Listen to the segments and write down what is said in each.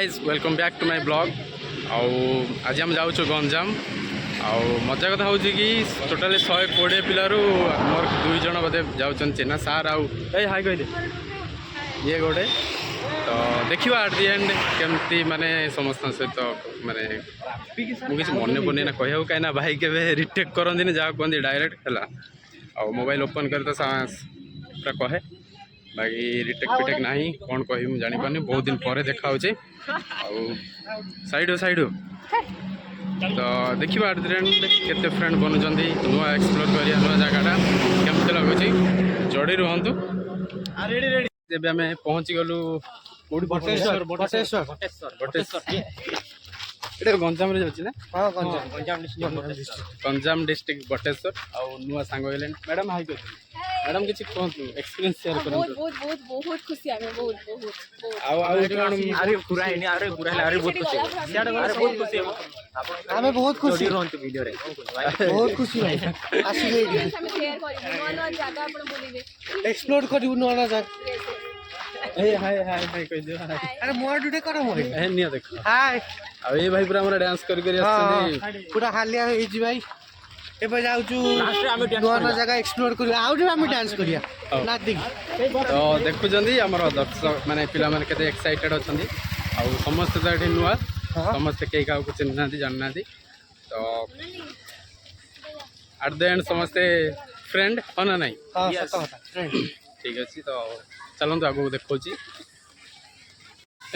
Guys welcome back to my blog आज हम जाऊँ गंजाम मजा कथा हूँ कि टोटाली 120 पिलू मोर 2 जन बोधे जाऊँ चेना सार आउ हाई कहले ये गोटे तो देखा एट दि एंड केमती माने समस्त सहित माने मुझे मन पड़े ना कह कहीं भाई के रिटेक करती जहाँ कहते डायरेक्ट है मोबाइल ओपन कर तो पूरा कहे बाकी रिटेक पिटेक ना कौन कह जापार बहुत दिन पर देखा साइड तो देखा एट दि एंड केते फ्रेंड बनुंट नुआ एक्सप्लोर करिया नुआ जगहटा केमती लगुच जोड़ी रुहतु जब आम पहुँची गलु गंजाम जाऊँ ना गंजाम डिस्ट्रिक्ट बटेश्वर आ नुआ सांग मैडम हाई कर मैडम किसी कहतु एक्सपीरियंस शेयर कर बहुत खुशी हमें बहुत खुशी बहुत खुशी एक्सप्लोर करू नुआ जगह अरे मोर डुडे कर निया देखो हाय अब ये भाई पूरा हमरा डांस कर पूरा हालिया हो जी भाई एबे जाउछु नुआ जगह एक्सप्लोर करू आउट हम डांस करिया ना तो देखु जंदी हमर दर्शक माने पिला माने केते एक्साइटेड अछंदी आ समस्त तो एठी नुआ समस्त केई का को चिन्ह नादी जान नादी तो एट द एंड समस्त फ्रेंड होना नहीं हां सत होता फ्रेंड ठीक अछि तो चलंतु आगो देखौची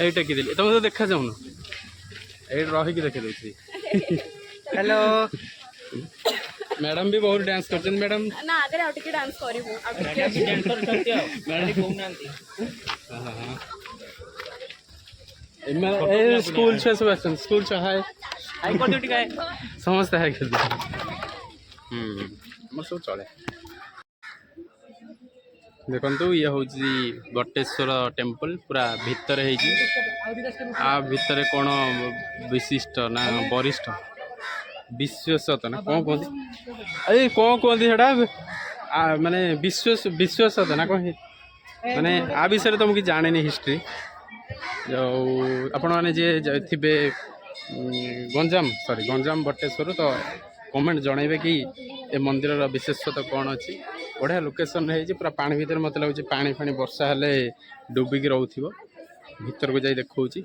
एटा कि दिली तुम तो देखा जाउन एट रही कि देखे देछि हेलो मैडम भी बहुत डांस करते मैडम ना अगर आउट के डांस करिवो डांसर करते हो मैडम को नांती ए स्कूल छे सब स्कूल छे हाय हाई कर ड्यूटी काय समस्त हाय कर हमर सब चले देखंतु ये हूँ बटेश्वर टेम्पल पूरा भितर है आ भितर कौन विशिष्ट ना वरिष्ठ विश्वसत ना कौन कहते अरे कौन कहते माने विश्वसत ना कौन माने आ विषय तो मुझे जाने हिस्ट्री जो आपण मैंने जे थे गंजाम बटेश्वर तो कमेंट जनइबे कि ए मंदिर विशेषता कौन अच्छी बढ़िया लोकेशन है पूरा पानी भीतर मत लगे पानी फानी वर्षा हेले डुबिकी रोथो भीतर को जाई देखो देखो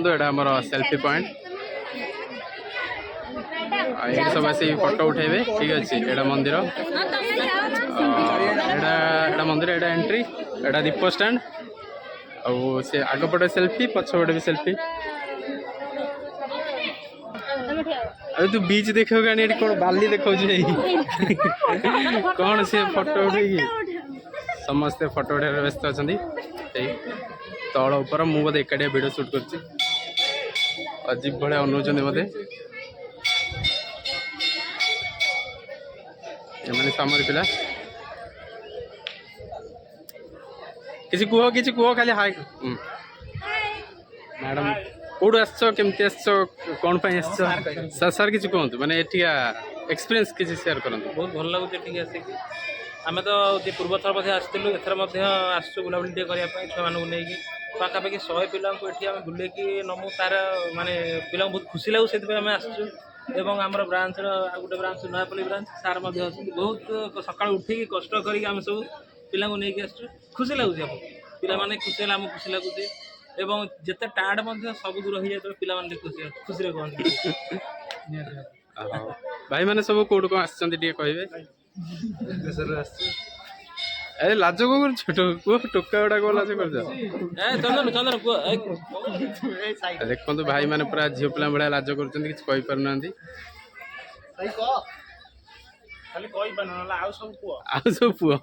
एटा हमर सेल्फी पॉइंट ये सब ऐसे फोटो उठेबे ठीक अच्छे एटा मंदिर एटा मंदिर एटा एंट्री एटा दीप स्टैंड और से आग पटे सेल्फी पछपटे भी सेल्फी अरे तू बीच देखो गानी कौन बाली देखो कौन से फोटो उठे समस्ते फोटो उठे व्यस्त अच्छा तल ऊपर मुझे बोधे एकाटिया वीडियो शूट कर अजीब भाया अनुचंद मते सामर पिला किसी कुह खाली हाय मैडम कौट आमती कौन सर सर किसी कहतु मैंने एक्सपीरियंस किसी शेयर करते बहुत भल लगे आसिक आम तो पूर्व थर आसलु एथर आसु बुलाबुली करने छुआ मानक नहीं पाखापाखि 100 पिला बुले नमु तार माने पिला बहुत खुशी लगू से आसचु एवं आमर ब्रांच गोटे ब्रांच नयापल्ली ब्रांच सार बहुत सका उठिक कष्ट करके सब पिला नहीं आसचु खुशी लगुच पिला माने खुशी है आमको खुशी लगुच एवं जिते टाड सब दूर हो जाए पिला माने खुशी खुशी कहते भाई मैंने सब कौट कौन आसते कहे अरे लाज को छोट टोका गुड़ा कौन लाज कर देखो भाई मैंने पूरा झील पिला भाया लाज कर सब पुआ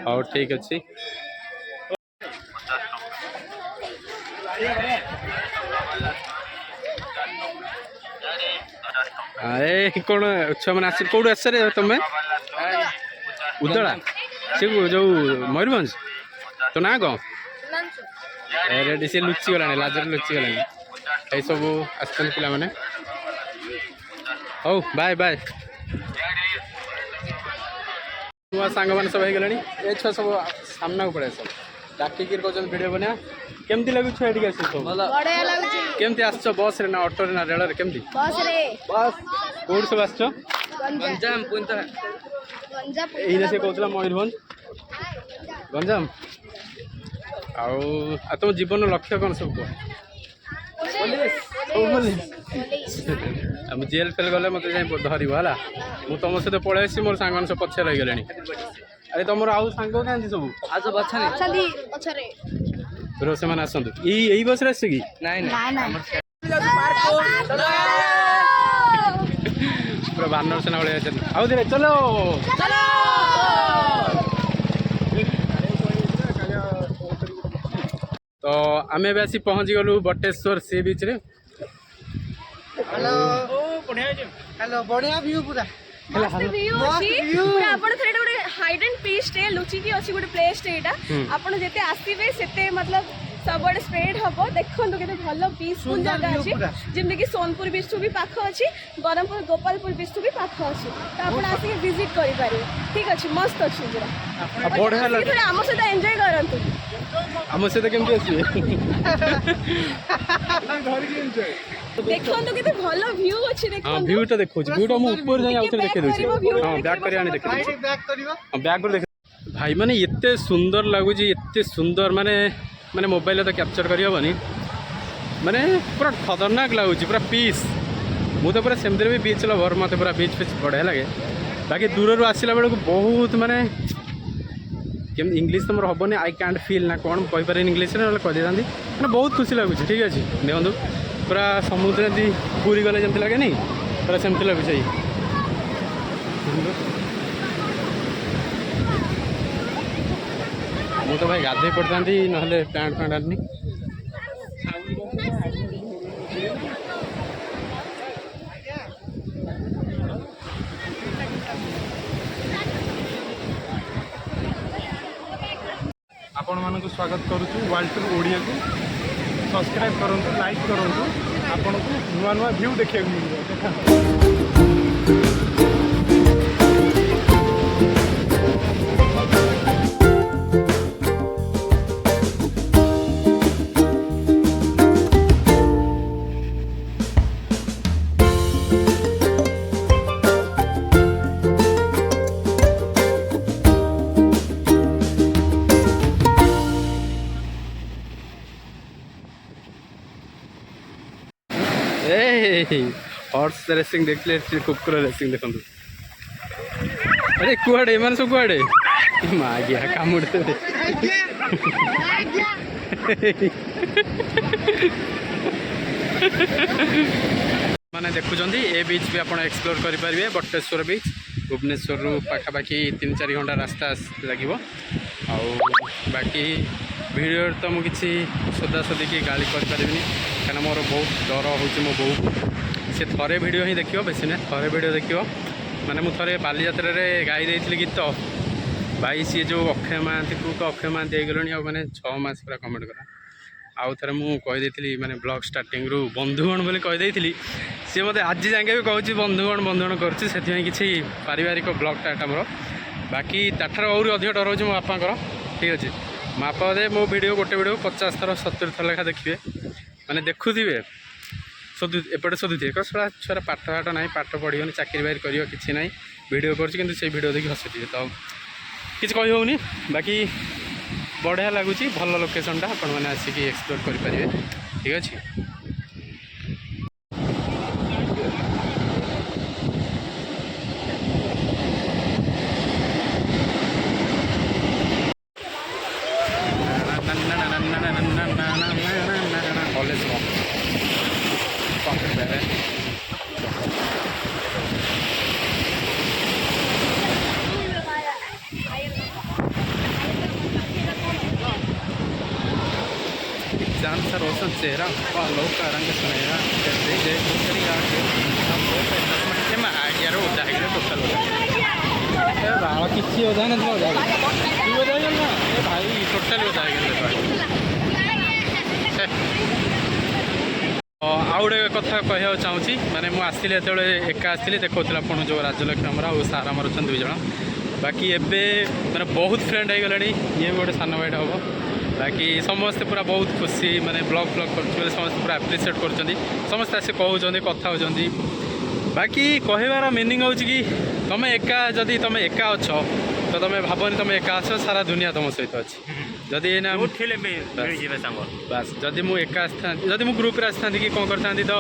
हाँ ठीक अच्छे ए कौन छुआ मैंने आस कौट आस तुम्हें उदला से जो मयूरभंज तो ना कौन सी लुचि गला लाजर लुचि गला सब आस पे ହଉ ବାଏ ବାଏ। ନୂଆ ସାଙ୍ଗମାନେ ସବୁ ହେଇଗଲେଣି। ଏ ଛୁଆ ସବୁ ସାମ୍ନାକୁ ପଳେଇ ଆସ। ଡାକିକିରି କହୁଛନ୍ତି ଭିଡ଼ିଓ ବନେଇବା। କେମିତି ଲାଗୁଛି ଏଠିକି ଆସି ସବୁ? ବଢିଆ ଲାଗୁଛି। କେମିତି ଆସିଛ? ବସ୍ରେ ନା ଅଟୋରେ ନା ରେଳରେ? କେମିତି? ବସରେ। ବସ୍ କୋଉଠି ସବୁ ଆସିଛ? ଗଞ୍ଜାମ ଏଇନା ସେ କହୁଥିଲା ମୟୂରଭଞ୍ଜ ଗଞ୍ଜାମ। ଆଉ ତମ ଜୀବନର ଲକ୍ଷ୍ୟ କ'ଣ ସବୁ କୁହ? ମୁଁ ଜେଲ୍ ଫେଲ୍ ଗଲେ ମୋତେ ଯାଇ ଧରିବ ହେଲା। ମୁଁ ତମ ସହିତ ପଳେଇ ଆସିଛି। ମୋର ସାଙ୍ଗମାନେ ସବୁ ପଛରେ ରହିଗଲେଣି। ଆରେ ତମର ଆଉ ସାଙ୍ଗ କାହାନ୍ତି ସବୁ? ଆଉ ସବୁ ଅଛନ୍ତି ପଛରେ। ସେମାନେ ଆସନ୍ତୁ। ଏଇ ବସ୍ରେ ଆସିଛ କି? ନାଇଁ ପୁରା ବାନର ସେନା ଭଳିଆ ଅଛନ୍ତି। ଆଉ ଧୀରେ ଚଲୋ। ତ ଆମେ ଏବେ ଆସି ପହଞ୍ଚିଗଲୁ ବଟେଶ୍ୱର ସି ବିଚ୍ରେ। ହ୍ୟାଲୋ ହ୍ୟାଲୋ ବଢିଆ ଭିଉ ପୁରା। ଆପଣ ଥରେ ଗୋଟେ ହାଇଡ୍ ଆଣ୍ଡ ପିସ୍ଟେ ଲୁଚିକି ଅଛି ଗୋଟେ ପ୍ଲେସ୍ଟେ ଏଇଟା। ଆପଣ ଯେତେ ଆସିବେ ସେତେ ମତଲବ ସବୁଆଡ଼େ ସ୍ପ୍ରେଡ୍ ହବ। ଦେଖନ୍ତୁ କେତେ ଭଲ ପିସ୍ଫୁଲ୍ ଜାଗା ଅଛି। ଯେମିତିକି ସୋନପୁର ବିଚ୍ ବି ପାଖ ଅଛି, ବ୍ରହ୍ମପୁର ଗୋପାଳପୁର ବିଚ୍ ବି ପାଖ ଅଛି। ତ ଆପଣ ଆସିକି ଭିଜିଟ୍ କରିପାରିବେ। ଠିକ୍ ଅଛି, ମସ୍ତ ଅଛି ପୁରା। ଥରେ ଆମ ସହିତ ଏନ୍ଜୟ କରନ୍ତୁ। ଆମ ସହିତ କେମିତି ଆସିବେ? ଦେଖନ୍ତୁ କେତେ ଭଲ ଭ୍ୟୁ ଅଛି। ହଁ ଭ୍ୟୁଟା ଦେଖଉଛି। ଭ୍ୟୁଟା ମୁଁ ଉପରେ ଯାଇ ଆଉଥରେ ଦେଖେଇ ଦେଉଛି। ହଁ ବ୍ୟାକ୍ କରି ଆଣି ଦେଖେଇ ଦେଉଛି। ହଁ ବ୍ୟାକ୍ କରି ଦେଖ ଭାଇ। ମାନେ ଏତେ ସୁନ୍ଦର ଲାଗୁଛି, ଏତେ ସୁନ୍ଦର ମାନେ ମୋବାଇଲରେ ତ କ୍ୟାପଚର କରିହେବନି। ମାନେ ପୁରା ଖତରନାକ ଲାଗୁଛି, ପୁରା ପିସ୍। ମୁଁ ତ ପୁରା ସେମିତିରେ ବି ବିଚ୍ ଲଭର୍। ମୋତେ ପୁରା ବିଚ୍ ଫିଚ୍ ବଢ଼ିଆ ଲାଗେ। ବାକି ଦୂରରୁ ଆସିଲା ବେଳକୁ ବହୁତ ମାନେ କେମିତି ଇଂଲିଶ ତ ମୋର ହେବନି। ଆଇ କ୍ୟାଣ୍ଟ ଫିଲ୍ ନା କ'ଣ କହିପାରିନି ଇଂଲିଶରେ, ନହେଲେ କହିଦେଇଥାନ୍ତି। ମାନେ ବହୁତ ଖୁସି ଲାଗୁଛି। ଠିକ୍ ଅଛି, ଦେଖନ୍ତୁ ପୁରା ସମୁଦ୍ର ଏମିତି ପୁରୀ ଗଲେ ଯେମିତି ଲାଗେନି, ପୁରା ସେମିତି ଲାଗୁଛି। ମୁଁ ତ ଭାଇ ଗାଧୋଇ ପଡ଼ିଥାନ୍ତି, ନହେଲେ ପ୍ୟାଣ୍ଟ ଆଣିନି। ଆପଣମାନଙ୍କୁ ସ୍ୱାଗତ କରୁଛୁ ୱାର୍ଲ୍ଡ ଟୁର୍ ଓଡ଼ିଆକୁ। ସବସ୍କ୍ରାଇବ୍ କରନ୍ତୁ, ଲାଇକ୍ କରନ୍ତୁ। ଆପଣଙ୍କୁ ନୂଆ ନୂଆ ଭ୍ୟୁ ଦେଖିବାକୁ ମିଳିବ। हॉर्स रेसिंग देखले, कुकुर रेसिंग देखंतु। अरे कुआडे एमान सब कुआडे मागिया कामुड़ते माने देखुचंदी। ए बीच भी आपण एक्सप्लोर करि परिबे। बटेश्वर बीच भुवनेश्वर पाखापाखि 3-4 घंटा रास्ता लगिवो। आउ बाकी वीडियो तो मुझे सोदासोदी की गाली करें कहीं मोर बहुत डर हो मो बो से थे वीडियो ही देखियो बेसी ना थे वीडियो देखियो माने मु थे बालीजात्रा रे गाई देती गीत भाई सी जो अक्षय महांती को तो अक्षय महांती गलनी मैंने 6 मास पूरा कमेंट करा आउ थे मुझे माने ब्लॉग स्टार्टिंग रु बंधुगण बोली कहीदेली सी मत आज जाए भी कहूँ बंधुगण बंधुगण कर किसी पारिवारिक ब्लॉगटा मोर बाकी ताठार और अधिक डर हो मो बापा ठीक अच्छे मो बापा दे मो वीडियो गोटे वीडियो 50 थर 70 थर लेखा देखिए माने देखुवे एपटे सोधुए कड़ा छुआ पाठ फाठ ना पाठ पढ़ी चाकरी बाकरी कर कि ना वीडियो कर वीडियो देखिए हसुए तो किसी कही होनी बाकी बढ़िया लगुच भल लोकेशनटा आपण मैंने आसिक एक्सप्लोर करेंगे ठीक अच्छे। जान सा रोशन चेहरा बालों का रंग सुनहरा कहते जय गुजरी आके आगे उदा टोटल बाल किसी उदा ना तू उदा ना भाई टोटल उदा आउ गोटे कथा कहवा चाहूँगी माने मुझे आसली जो एका आसली देखा आपन जो राजलक्ष्मी आमर और सार आमर अच्छा 2 जन बाकी एबे मैंने बहुत फ्रेंड हो गले ये भी गोटे सान भाईटा हम बाकी समस्ते पूरा बहुत खुशी माने ब्लॉग कर समस्त पूरा एप्रिशिएट कर समस्त आसे कहते कथा होती बाकी कहबार मीनिंग हो कि तुम एका जदि तुम एका अच्छ तो तुम भावनी तुम एका अच्छ सारा दुनिया तुम सहित अच्छी जदि बास जदि मुझे एका जदि मुझे ग्रुप आसता कि कौन करता तो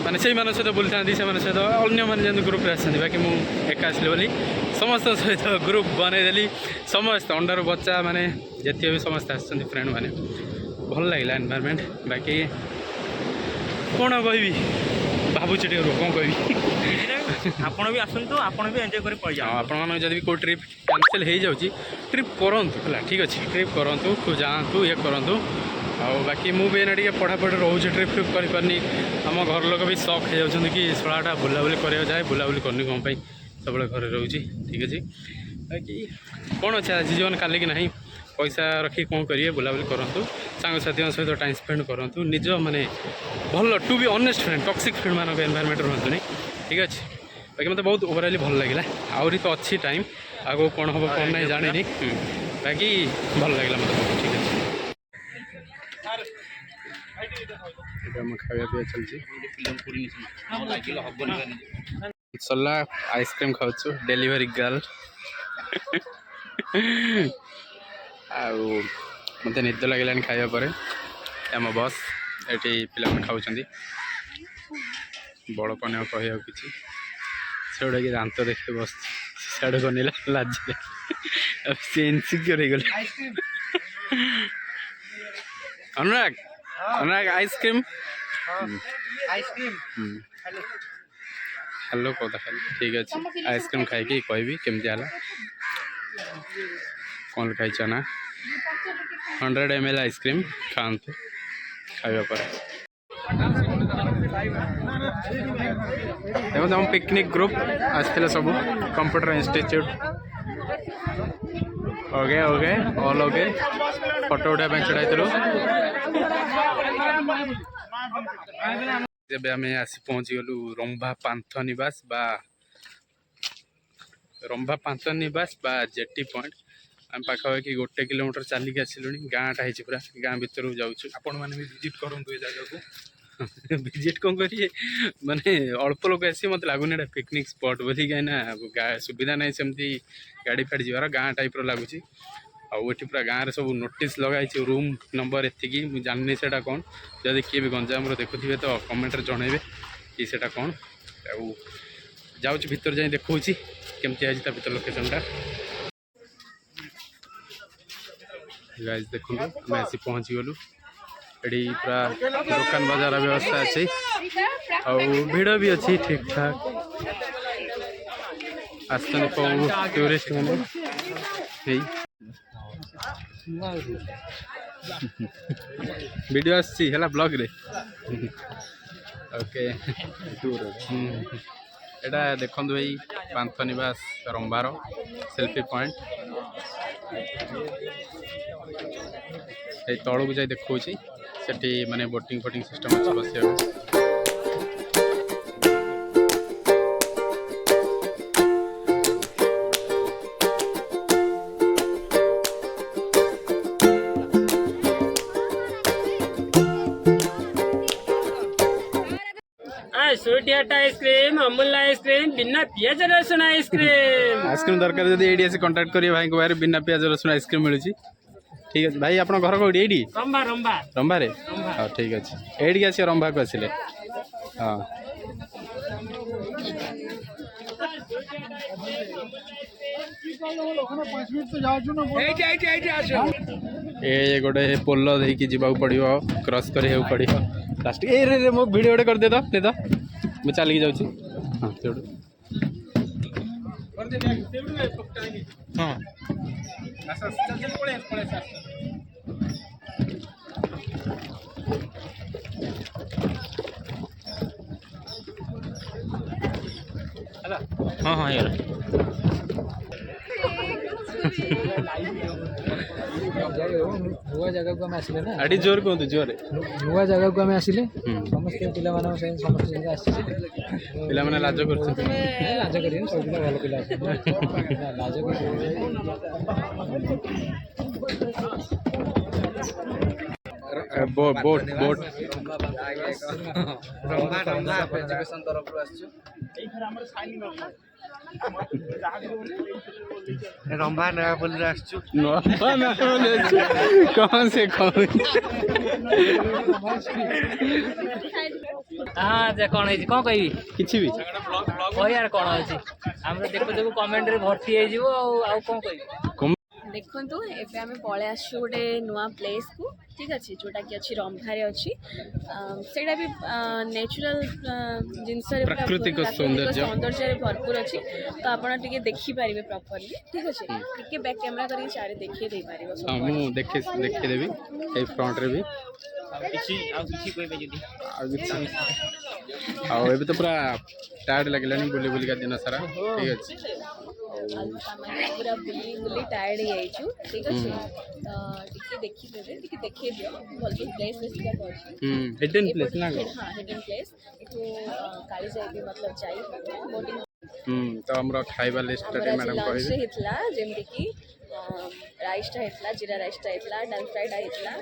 माने से सहित बुली था सहित अन्य मैंने ग्रुप आसता बाकी मुझे एका आसली बोली समस्त सहित ग्रुप बनईदेली समस्त अंडर बच्चा माने जिते भी समस्त आस फ्रेंड मैंने भल लगे एनवायरनमेंट बाकी कौन कहबी भावुँ टे कौन कहबी ଆପଣ ବି ଆସନ୍ତୁ ଆପଣ ବି ଏନ୍ଜୟ କରି ପଳେଇ ଆପଣମାନେ ଯଦି ବି କେଉଁ ଟ୍ରିପ୍ କ୍ୟାନସେଲ୍ ହେଇଯାଉଛି ଟ୍ରିପ୍ କରନ୍ତୁ ହେଲା ଠିକ୍ ଅଛି ଟ୍ରିପ୍ କରନ୍ତୁ ଯାଆନ୍ତୁ ଇଏ କରନ୍ତୁ ଆଉ ବାକି ମୁଁ ବି ଏଇନା ଟିକେ ପଢ଼ାପଢ଼ି ରହୁଛି ଟ୍ରିପ୍ କରିପାରୁନି ଆମ ଘର ଲୋକ ବି ସକ୍ ହେଇଯାଉଛନ୍ତି କି ଶଳାଟା ବୁଲାବୁଲି କରିବାକୁ ଯାଏ ବୁଲାବୁଲି କରୁନି କ'ଣ ପାଇଁ ସବୁବେଳେ ଘରେ ରହୁଛି ଠିକ୍ ଅଛି ବାକି କ'ଣ ଅଛି ଆଜି ଜୀବନ କାଲି କି ନାହିଁ पैसा रखी कौन करिए बुलाबुली करूँ सांगसाथी सहित टाइम स्पेंड करूँ निज माने भल to be honest friend toxic friend मान एनवायरनमेंट रुहतु नहीं ठीक अच्छे बाकी मतलब बहुत ओवरअली भल लगे आहरी तो अच्छी टाइम आगो कौन हम कौन नहीं जानी बाकी भल लगे मतलब ठीक अच्छे खाया पिया चलती सरला आइसक्रीम खाऊ डेलीवरी गर्ल आउ मत निद लगे खाया पर आम बस ये पिला खाऊँ बड़ कौन कह कि से कि दांत देखते बस साढ़े बनेला लाजे सी इनसिक्योर हो गले अनुराग अनुराग आइसक्रीम हेलो कौन ठीक अच्छे आइसक्रीम खाई कहबी केमती है कौन खाई ना 100 ml आइसक्रीम खाते खाया पर देखो हम पिकनिक ग्रुप आसते सब computer institute okay okay all okay photo उठाई चढ़ाई जब आम आसी पहुँची गलु रंभा पांथ निवास बा जेटी पॉइंट आम पाखापाखि 1 किलोमीटर चलिक आसिलु गाँटा है पूरा गाँ भर जाऊँ आपण मैंने भी विजिट करूँ ये जगह को विजिट कौन करिए माने अल्प लोक आसी मत लगुन एटा पिकनिक स्पॉट बोली कहीं सुविधा ना सेमती गाड़ी फाड़ी जीवार गाँ टाइप लगुच आठी पूरा गाँव में सब नोटिस लगाई रूम नंबर एति मुझे जानी से कौन जदि किए भी गंजाम देखुए तो कमेंट जनइबे कि सेटा कौन जाऊँ भीतर जाए देखा केमती आज भर लोकेशनटा गाइस देखो आम आसी पहुँची गलु ये पूरा दुकान बाजार व्यवस्था अच्छी और भिड़ भी अच्छी ठीक ठाक आसते टूरिस्ट मैंने वीडियो आसी है ब्लॉग रे ओके एटा देखो भाई पांथ निवास रंभार सेल्फी पॉइंट तौक जाए देखा सेठी माने बोटिंग फोटिंग सिस्टम अच्छे बस sweet heart ice cream Amul ice cream बिना पियाज रसुण आइसक्रीम दरकार जब ये कांटेक्ट करिए भाई को बारे बिना पियाज रसुण आइसक्रीम मिलूँ ठीक है भाई आप घर कौटी ये रंभा रंभा रंभा रे हाँ ठीक अच्छे ये आस रंभा को आसिले हाँ ये गोटे पोल देकी जावाक पड़ो क्रॉस कर पड़ो लास्ट ए मो वीडियो गोटे कर दे तो मुझे चलिए जाऊँ हाँ हाँ हाँ हाँ यार ନୂଆ ଜାଗାକୁ ଆମେ ଆସିଲେ ନା ଆଠି ଜୋର କୁହନ୍ତୁ ଜୋରେ ନୂଆ ଜାଗାକୁ ଆମେ ଆସିଲେ ସମସ୍ତେ ପିଲାମାନଙ୍କ ସାଙ୍ଗେ ସମସ୍ତେ ସାଙ୍ଗେ ଆସିଛି ପିଲାମାନେ ଲାଜ କରୁଛନ୍ତି ଲାଜ କରିବେନି ସବୁ ପିଲା ଭଲ ପିଲା ଅଛନ୍ତି ଲାଜ କରି boat boat boat Rambha Rambha education ତରଫରୁ ଆସିଛୁ ରମ୍ଭା ନୟାପଲ୍ଲୀରୁ ଆସିଛୁ କଣ ସେ କହୁଛି हाँ जे कौन है कौन कही କିଛି ବି कह यार कौन अच्छी आम देखु देखु कमेंट रे भर्ती हो कौन कही देखंतु एबे आमे पळे आसछु गोटे नुआ प्लेस को ठीक अछि जोटा कि अछि रंभारे अछि सेटा भी नेचुरल जिंस रे प्राकृतिक सौंदर्य रे भरपूर अछि तो आपण टिके देखि पारिबे प्रॉपर्ली ठीक अछि टिके बैक कैमरा करी चारे देखि दे पारिबो हां मु देखि देबी ए फ्रंट रे भी किछि कोइ बे जदी आ एबे तो पूरा टायर्ड लागलानी बुली बुली का दिन सारा ठीक अछि पूरा बुली बुली टायर्ड हो जाइछु ठीक अछि टिके देखि देबे टिके देखि दियो बोल प्लेस का अछि हिडन प्लेस ना हां हिडन प्लेस एतो काली जाय भी मतलब जाई बोटिंग तो हमरा खाइबा लिस्ट रे मैडम लंच हितला जेमति कि राइस टा हितला जीरा राइस टा हितला डाल फ्राई टा हितला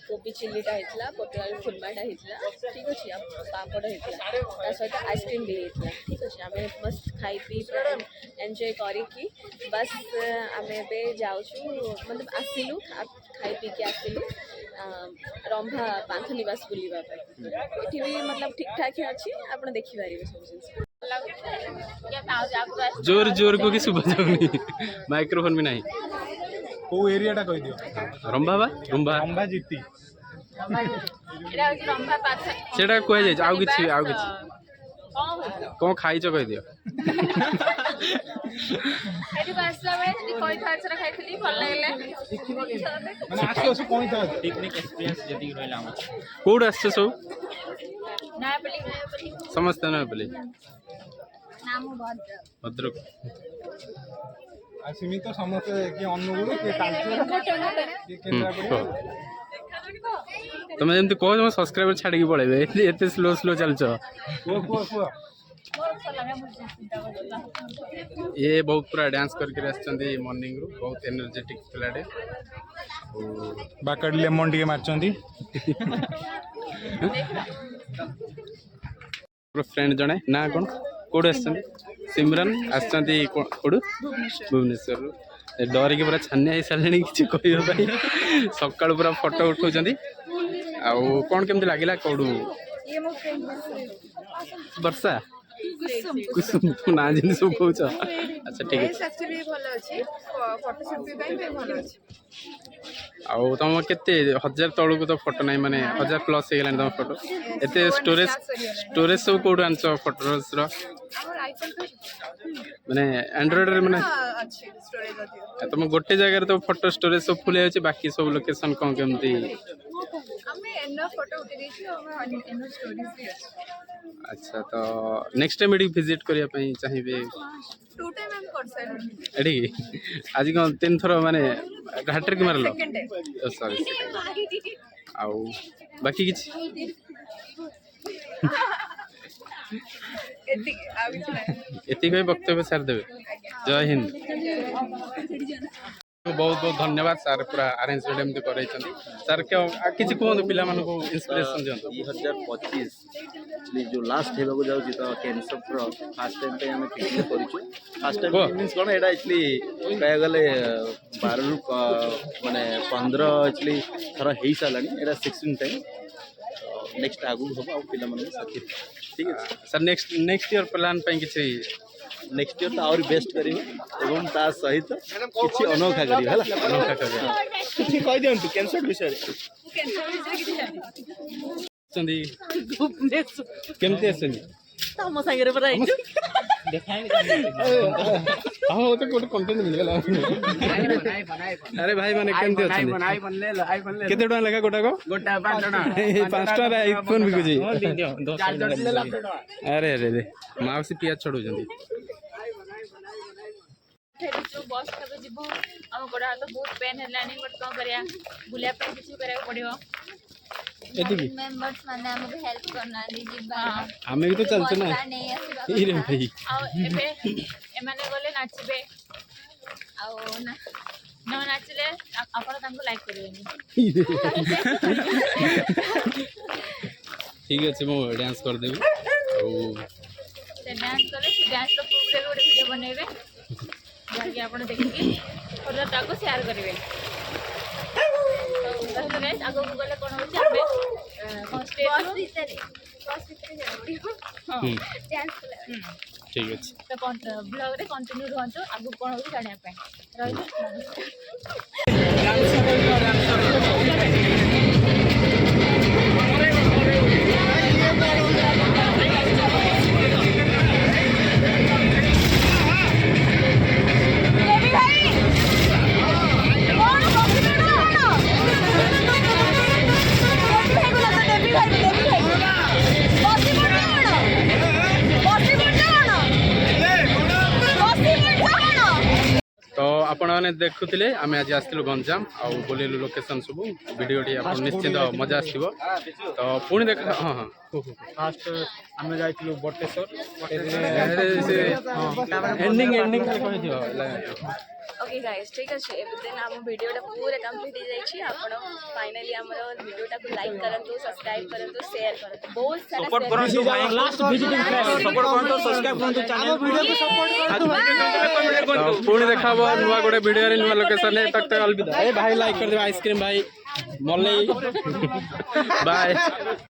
कोबी चिल्ली टा हितला पोटल खुरमा टा हितला ठीक अछि अब पापड़ हितला ता सहित आइसक्रीम भी हितला ठीक अछि हमें मस्त खाई पी एंजॉय करी की बस हमें बे जाउछु मतलब आसिलु खाई पी के आसिलु रंभा पांथ निवास बुलिबा पे एठी भी मतलब ठीक ठाक है अछि आपण देखि पारिबे सब जिंस जोर जोर को कि सुबह जाऊनी माइक्रोफोन भी नहीं को एरिया टा कहि दियो रंभा बा रंभा जीती एटा अछि रंभा पांथ सेटा कोइ जाय आउ किछि कोन खाइछ कहि दियो एठी बासला बे एठी कोइ थाचरा खाइथली भल लागले माने आसु कोइ था पिकनिक एक्सपीरियंस जदी रहला हम कोड आछे सब नयापल्ली समस्त नयापल्ली नाम भद्रक आसिमी तो समस्त कि अनुगुण कि तालचेर कि केन्द्रापड़ा तुम जमती कह तुम सब्सक्राइबर छाड़ी पड़े एते स्लो स्लो चलछ ये बहुत पूरा डांस करके आछंती मॉर्निंग रू बहुत एनर्जेटिक पिलाडे बाकड लेमन टिके मारचंती फ्रेंड जणे ना कोन कोड आछंती सिमरन आछंती कोड भुवनेश्वर डर के पूरा छानिया सारे किसी कहवाई सका पूरा फोटो उठाउछंती आउ कौन केमती लगिला कोडू वर्षा कुसुम तू ना जिन सब कहूछ अच्छा ठीक है एक्चुअली भलो अछि फोटो शूट भी भलो अछि आउ तुम केते 1000 तळु को तो फोटो नहीं माने 1000 प्लस हे गेलान तुम फोटो एते स्टोरेज सब कोड आनछ फोटोस रो माने एंड्रॉइड रे माने अच्छे स्टोरेज अछि तुम गोटे जगह तो फोटो स्टोरेज सब फुल है बाकी सब लोकेशन कौन केमती हमें एनो फोटो उठे देछि और एनो स्टोरेज भी अछि अच्छा तो नेक्स्ट टाइम एडी विजिट करिया पई चाहिबे टू टाइम हम कर साइड एडी आज कौन 3 थरो माने घाटर के मारलो सेकंड डे सॉरी आउ बाकी किछ एति कोई वक्तव्य सार देबे जय हिंद बहुत बहुत धन्यवाद सर पूरा अरेंजमेंट एमती करे सर क्यों किसी कहतु पिला को इंस्पिरेशन दियंतु 2025 एक्चुअली जो लास्ट हेबा को जाउची तो कैंसर प्रो फर्स्ट टाइम पे हम पिकनिक करिछु फर्स्ट टाइम मींस कोन एडा एक्चुअली कह गले 12 रु माने 15 एक्चुअली थरा हेई सालानी एडा 16 टाइम नेक्स्ट आगु हो आ पिला मन साथी ठीक है सर नेक्स्ट ईयर प्लान पे किसी नेक्स्ट ईयर तो और बेस्ट करियो एवं ता सहित किछि अनोखा करियो हला अनोखा करियो किछि कहि दियंतु कैंसर विषय चंदी केमते आछनी तम संगे रे बराइछु देखाएंगे हां वो तो कोट कंटेंट मिल गेला अरे भाई माने केमते आछनी केते टका लगा गोटा को गोटा 5 टका 5 टका आईफोन बिकु जी अरे अरे रे माउसी पिया छोड़ू जंदी फेरुଛୁ ବସ୍ କେବେ ଯିବୁ ଆମ ଗୋଡ଼ ହାତ ବହୁତ ପେନ୍ ହେଲାଣି ବଟ୍ କ'ଣ କରିବା ବୁଲିବା ପାଇଁ କିଛି କରିବାକୁ ପଡ଼ିବ ଏତିକି ମେମ୍ବର୍ସ ମାନେ ଆମକୁ ହେଲ୍ପ କରୁନାହାନ୍ତି ଯିବା ଆମେ ବି ତ ଚାଲୁଛୁ ନା ନେଇ ଆସିବା ଇରେ ଭାଇ ଆଉ ଏବେ ଏମାନେ ଗଲେ ନାଚିବେ ଆଉ ନ ନାଚିଲେ ଆପଣ ତାଙ୍କୁ ଲାଇକ୍ କରିବେନି ଠିକ ଅଛି ମୁଁ ଡ୍ୟାନ୍ସ କରିଦେବି ଆଉ ସେ ଡ୍ୟାନ୍ସ କଲେ ସେ ଡ୍ୟାନ୍ସର ପ୍ରୁଫରେ ଗୋଟେ ଭିଡ଼ିଓ ବନେଇବେ ଯାହାକି ଆପଣ ଦେଖିକି ତାକୁ ସେୟାର କରିବେ ତାହେଲେ ଗାଇସ୍ ଆଗକୁ ଗଲେ କ'ଣ ହେଉଛି ଆମେ ବସ୍ ଭିତରେ ଠିକ ଅଛି ତ ବ୍ଲଗ୍ରେ କଣ୍ଟିନ୍ୟୁ ରୁହନ୍ତୁ ଆଗକୁ କ'ଣ ହେଉଛି ଜାଣିବା ପାଇଁ ରହିଲି तो आपण मैंने देखुले आम आज आसलु गंजाम आउ बोलू लोकेशन सब भिडियोटी आप निश्चिंत मजा आसो तो पुणी देख हाँ हाँ फास्ट आम जाइलु Bateshwar ending ending okay guys ठीक अच्छे एवं आम भिडियोटा पूरा कंप्लीट हो जाइए आपण फाइनली आम भिडियोटा को लाइक करंतु सब्सक्राइब करंतु शेयर करंतु बहुत सारा सपोर्ट करंतु भाई लास्ट विजिटिंग सपोर्ट करंतु सब्सक्राइब करंतु चैनल वीडियो को सपोर्ट करंतु पुणी देखा नुआ गोटे वीडियो रे नुआ लोकेशन है तक अलविदा ए भाई लाइक कर दे आइसक्रीम भाई मलई बाय